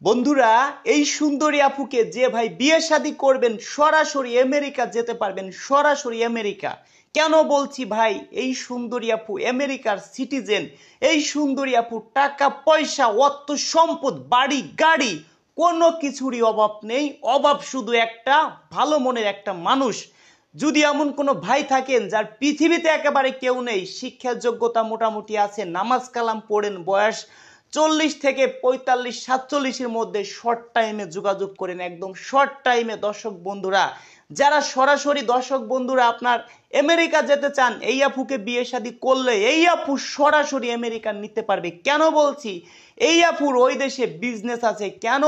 বন্ধুরা, এই সুন্দরী আপুকে যে ভাই বিয়ে শাদী করবেন সরাসরি আমেরিকা যেতে পারবেন, সরাসরি আমেরিকা। কেন বলছি ভাই, এই সুন্দরী আপু আমেরিকার সিটিজেন। এই সুন্দরী আপু টাকা পয়সা অর্থ সম্পদ বাড়ি গাড়ি কোনো কিছুরই অভাব নেই, অভাব শুধু একটা ভালো মনের একটা মানুষ। যদি এমন কোনো ভাই থাকেন যার পৃথিবীতে একেবারে কেউ নেই, শিক্ষার যোগ্যতা মোটামুটি আছে, নামাজ কালাম পড়েন, বয়স 40 থেকে 45-47-এর মধ্যে, শর্ট টাইমে যোগাযোগ করেন, একদম শর্ট টাইমে। দর্শক বন্ধুরা, যারা সরাসরি দর্শক বন্ধুরা আপনার আমেরিকা যেতে চান, এই আপুকে বিয়ে শাদী করলে এই আপু সরাসরি আমেরিকা নিতে পারবে। কেন বলছি, এই আপুর ওই দেশে বিজনেস আছে। কেন,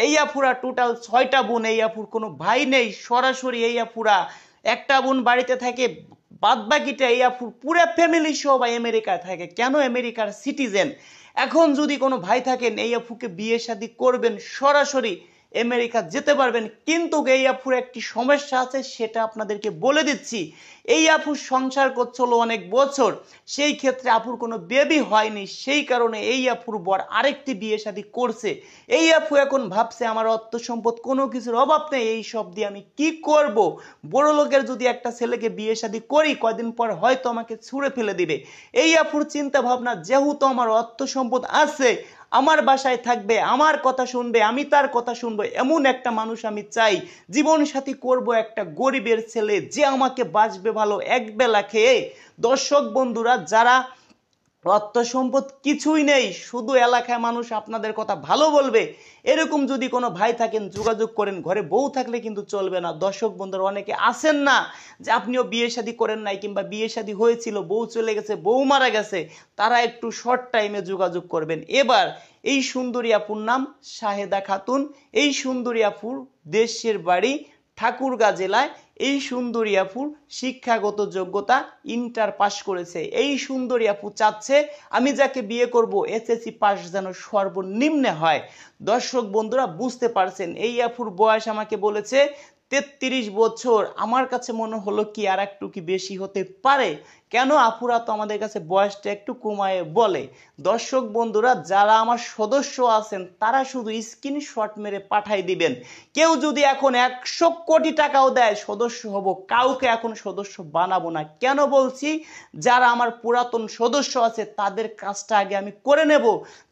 এই আপুরা টোটাল 6টা বোন, এই আপুর কোনো ভাই নেই। সরাসরি এই আপুরা একটা বোন বাড়িতে থাকে, বাদ বাকিটা এই আপুর পুরো ফ্যামিলি সবাই আমেরিকায় থাকে। কেন, আমেরিকার সিটিজেন। এখন যদি কোনো ভাই থাকেন, এই আপুকে বিয়ে শাদী করবেন, সরাসরি আমেরিকা যেতে পারবেন। কিন্তু এই আপুর একটি সমস্যা আছে, সেটা আপনাদেরকে বলে দিচ্ছি। এই আপু সংসার করছিল অনেক বছর, সেই ক্ষেত্রে আপুর কোনো বেবি হয়নি, সেই কারণে এই আপুর বর আরেকটি বিয়ে শাদী করছে। এই আপু এখন ভাবছে আমার অর্থ সম্পদ কোনো কিছুর অভাব নেই, এই সব দিয়ে আমি কি করব। বড় লোকের যদি একটা ছেলেকে বিয়ে শাদী করি, কয়দিন পর হয়তো আমাকে ছুঁড়ে ফেলে দিবে। এই আপুর চিন্তা ভাবনা, যেহেতু আমার অর্থ সম্পদ আছে, আমার বাসায় থাকবে, আমার কথা শুনবে, আমি তার কথা শুনবো, এমন একটা মানুষ আমি চাই। জীবন সাথী করব একটা গরিবের ছেলে, যে আমাকে বাঁচবে ভালো একবেলা খেয়ে। দর্শক বন্ধুরা, যারা অর্থ সম্পদ কিছুই নেই, শুধু এলাকায় মানুষ আপনাদের কথা ভালো বলবে, এরকম যদি কোনো ভাই থাকেন যোগাযোগ করেন। ঘরে বউ থাকলে কিন্তু চলবে না। দর্শক বন্ধুরা, অনেকে আছেন না যে আপনিও বিয়ে শাদী করেন নাই, কিংবা বিয়ে শাদী হয়েছিল, বউ চলে গেছে, বউ মারা গেছে, তারা একটু শর্ট টাইমে যোগাযোগ করবেন। এবার এই সুন্দরী আপুর নাম শাহেদা খাতুন। এই সুন্দরী আপুর দেশের বাড়ি ঠাকুরগাঁ জেলায়। এই সুন্দরী আপুর শিক্ষাগত যোগ্যতা ইন্টার পাস করেছে। এই সুন্দরী আপু চাচ্ছে আমি যাকে বিয়ে করব এসএসসি পাস যেন সর্বনিম্নে হয়। দর্শক বন্ধুরা, বুঝতে পারছেন, এই আপুর বয়স আমাকে বলেছে 33 বছর। আমার কাছে মনে হলো কি আর একটু কি বেশি হতে পারে। কেন, আপুরা তো আমাদের কাছে বয়সটা একটু কমায় বলে। দর্শক বন্ধুরা, যারা আমার সদস্য আছেন তারা শুধু স্ক্রিনশট মেরে পাঠাই দিবেন। কেউ যদি এখন 100 কোটি টাকাও দেয় সদস্য হব, কাউকে এখন সদস্য বানাবো না। কেন বলছি, যারা আমার পুরাতন সদস্য আছে তাদের কাজটা আগে আমি করে নেব,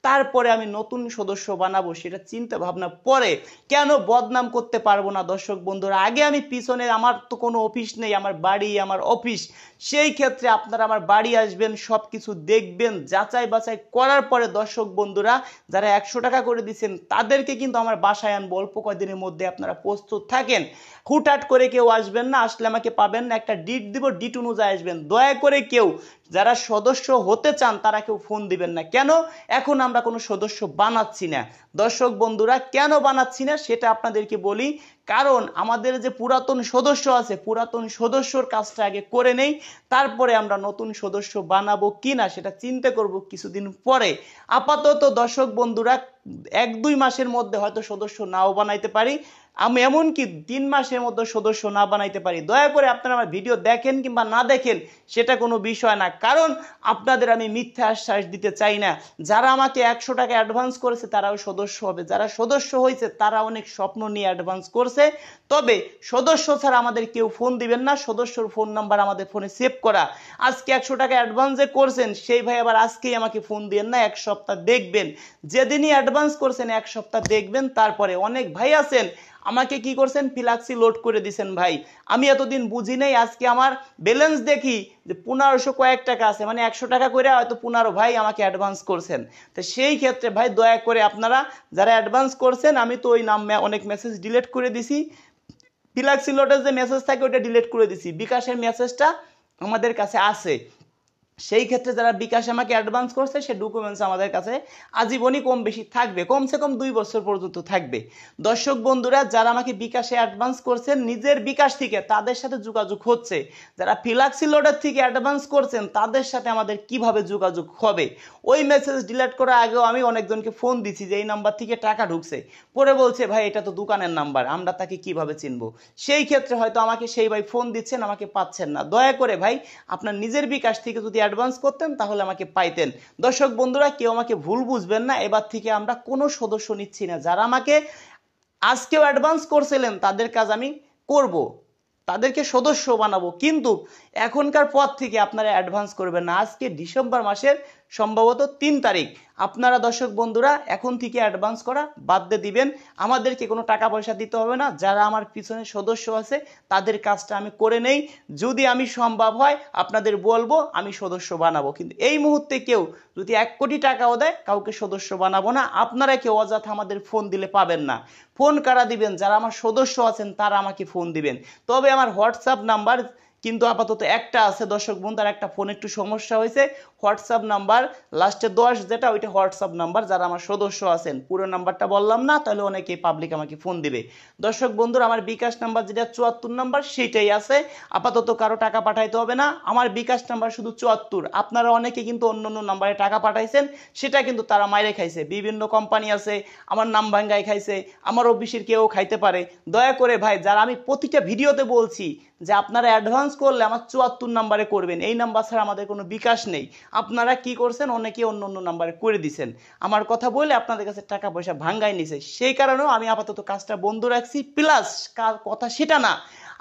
তারপরে আমি নতুন সদস্য বানাবো, সেটা চিন্তা ভাবনা পরে। কেন, বদনাম করতে পারবো না। দর্শক বন্ধুরা, আগে আমি পিছনে, আমার তো কোনো অফিস নেই, আমার বাড়ি আমার অফিস। সেই ক্ষেত্রে আপনারা আমার বাড়ি আসবেন, সব কিছু দেখবেন, যাচাই বাছাই করার পরে দর্শক বন্ধুরা, যারা 100 টাকা করে দিচ্ছেন তাদেরকে কিন্তু আমার বাসায় আনবো অল্প কয়েকদিনের মধ্যে। আপনারা প্রস্তুত থাকেন, হুটহাট করে কেউ আসবেন না, আসলে আমাকে পাবেন না। একটা ডিট দিব, ডিট অনুযায়ী আসবেন। দয়া করে কেউ যারা সদস্য হতে চান তারা কেউ ফোন দিবেন না। কেন, এখন আমরা কোনো সদস্য বানাচ্ছি না। দর্শক বন্ধুরা, কেন বানাচ্ছি না সেটা আপনাদেরকে বলি। কারণ আমাদের যে পুরাতন সদস্য আছে, পুরাতন সদস্যর কাজটা আগে করে নেই, তারপরে আমরা নতুন সদস্য বানাবো কিনা সেটা চিন্তা করব কিছুদিন পরে। আপাতত দর্শক বন্ধুরা, 1-2 মাসের মধ্যে হয়তো সদস্য নাও বানাইতে পারি, আমি এমনকি 3 মাসের মধ্যে সদস্য না বানাইতে পারি। দয়া করে আপনারা আমার ভিডিও দেখেন কিংবা না দেখেন সেটা কোনো বিষয় না, কারণ আপনাদের আমি মিথ্যা আশ্বাস দিতে চাই না। যারা আমাকে 100 টাকা অ্যাডভান্স করেছে তারাও সদস্য হবে, যারা সদস্য হয়েছে তারা অনেক স্বপ্ন নিয়ে অ্যাডভান্স করছে। তবে সদস্য ছাড়া আমাদের কেউ ফোন দিবেন না, সদস্যর ফোন নাম্বার আমাদের ফোনে সেভ করা। আজকে 100 টাকা অ্যাডভান্স যে করছেন সেই ভাই আবার আজকেই আমাকে ফোন দিবেন না, 1 সপ্তাহ দেখবেন। যেদিনই অ্যাডভান্স করছেন 1 সপ্তাহ দেখবেন। তারপরে অনেক ভাই আছেন আমাকে কি করছেন, ফ্লাক্সি লোড করে দিয়েছেন। ভাই, আমি এতদিন বুঝি নাই, আজকে আমার ব্যালেন্স দেখি যে 1500 কয়েক টাকা আছে, মানে 100 টাকা করে হয়তো 15 ভাই আমাকে অ্যাডভান্স করছেন। তো সেই ক্ষেত্রে ভাই দয়া করে আপনারা যারা অ্যাডভান্স করছেন, আমি তো ওই নাম অনেক মেসেজ ডিলিট করে দিছি, ফ্লাক্সি লোডের যে মেসেজ থাকে ওটা ডিলিট করে দিছি, বিকাশের মেসেজটা আমাদের কাছে আছে। সেই ক্ষেত্রে যারা বিকাশে আমাকে অ্যাডভান্স করছে সে ডকুমেন্টস আমাদের কাছে আজীবনই কম বেশি থাকবে, কমসে কম 2 বছর পর্যন্ত থাকবে। দর্শক বন্ধুরা, যারা আমাকে বিকাশে অ্যাডভান্স করছেন নিজের বিকাশ থেকে, তাদের সাথে যোগাযোগ হচ্ছে। যারা ফ্লাক্সি লোডের থেকে অ্যাডভান্স করছেন তাদের সাথে আমাদের কিভাবে যোগাযোগ হবে, ওই মেসেজ ডিলিট করার আগেও আমি অনেকজনকে ফোন দিছি যে এই নাম্বার থেকে টাকা ঢুকছে, পরে বলছে ভাই এটা তো দোকানের নাম্বার, আমরা তাকে কিভাবে চিনবো। সেই ক্ষেত্রে হয়তো আমাকে সেই ভাই ফোন দিচ্ছেন, আমাকে পাচ্ছেন না। দয়া করে ভাই আপনার নিজের বিকাশ থেকে যদি অ্যাডভান্স করতেন তাহলে আমাকে পাইতেন। দর্শক বন্ধুরা, কেউ আমাকে ভুল বুঝবেন না, এবার থেকে আমরা কোনো সদস্য নিচ্ছি না। যারা আমাকে আজকেও অ্যাডভান্স করছিলেন তাদের কাজ আমি করব, তাদেরকে সদস্য বানাবো, কিন্তু এখনকার পর থেকে আপনারা অ্যাডভান্স করবেন না। আজকে ডিসেম্বর মাসের সম্ভবত 3 তারিখ। আপনারা দর্শক বন্ধুরা এখন থেকে অ্যাডভান্স করা বাদ দিয়ে দিবেন, আমাদেরকে কোনো টাকা পয়সা দিতে হবে না। যারা আমার পিছনে সদস্য আছে তাদের কাজটা আমি করে নেই, যদি আমি সম্ভব হয় আপনাদের বলবো আমি সদস্য বানাবো, কিন্তু এই মুহূর্তে কেউ যদি 1 কোটি টাকাও দেয় কাউকে সদস্য বানাবো না। আপনারা কেউ অযথা আমাদের ফোন দিলে পাবেন না। ফোন কারা দিবেন? যারা আমার সদস্য আছেন তারা আমাকে ফোন দিবেন। তবে আমার হোয়াটসঅ্যাপ নাম্বার কিন্তু আপাতত একটা আছে দর্শক বন্ধু, আর একটা ফোন একটু সমস্যা হয়েছে। হোয়াটসঅ্যাপ নাম্বার লাস্টে 10 যেটা, ওইটা হোয়াটসঅ্যাপ নাম্বার। যারা আমার সদস্য আছেন, পুরো নাম্বারটা বললাম না, তাহলে অনেকেই পাবলিক আমাকে ফোন দিবে। দর্শক বন্ধুরা, আমার বিকাশ নাম্বার যেটা 74 নাম্বার সেটাই আছে। আপাতত কারো টাকা পাঠাইতে হবে না, আমার বিকাশ নাম্বার শুধু 74। আপনারা অনেকে কিন্তু অন্য অন্য নাম্বারে টাকা পাঠাইছেন, সেটা কিন্তু তারা মাইরে খাইছে। বিভিন্ন কোম্পানি আছে আমার নাম ভাঙ্গাই খাইছে, আমার অফিসের কেউ খাইতে পারে। দয়া করে ভাই, যারা আমি প্রতিটা ভিডিওতে বলছি যে আপনারা অ্যাডভান্স করলে আমার 74 নাম্বারে করবেন, এই নাম্বার ছাড়া আমাদের কোনো বিকাশ নেই। আপনারা কি করছেন, অনেকে অন্য অন্য নাম্বারে করে দিছেন। আমার কথা বলে আপনাদের কাছে টাকা পয়সা ভাঙ্গাই নিছে, সেই কারণেও আমি আপাতত কাজটা বন্ধ রাখছি। প্লাস কথা সেটা না,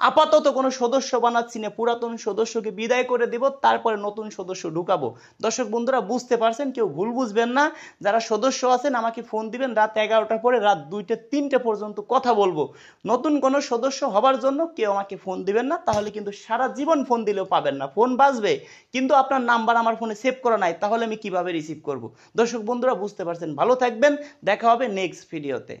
আপাতত কোনো সদস্য বানাচ্ছি না, পুরাতন সদস্যকে বিদায় করে দেব, তারপরে নতুন সদস্য ঢুকাবো। দর্শক বন্ধুরা বুঝতে পারছেন, কেউ ভুল বুঝবেন না। যারা সদস্য আছেন আমাকে ফোন দিবেন রাত 11টার পরে, রাত 2টা 3টে পর্যন্ত কথা বলবো। নতুন কোনো সদস্য হবার জন্য কেউ আমাকে ফোন দিবেন না, তাহলে কিন্তু সারা জীবন ফোন দিলেও পাবেন না। ফোন বাজবে কিন্তু আপনার নাম্বার আমার ফোনে সেভ করা নাই, তাহলে আমি কিভাবে রিসিভ করব? দর্শক বন্ধুরা বুঝতে পারছেন, ভালো থাকবেন, দেখা হবে নেক্সট ভিডিওতে।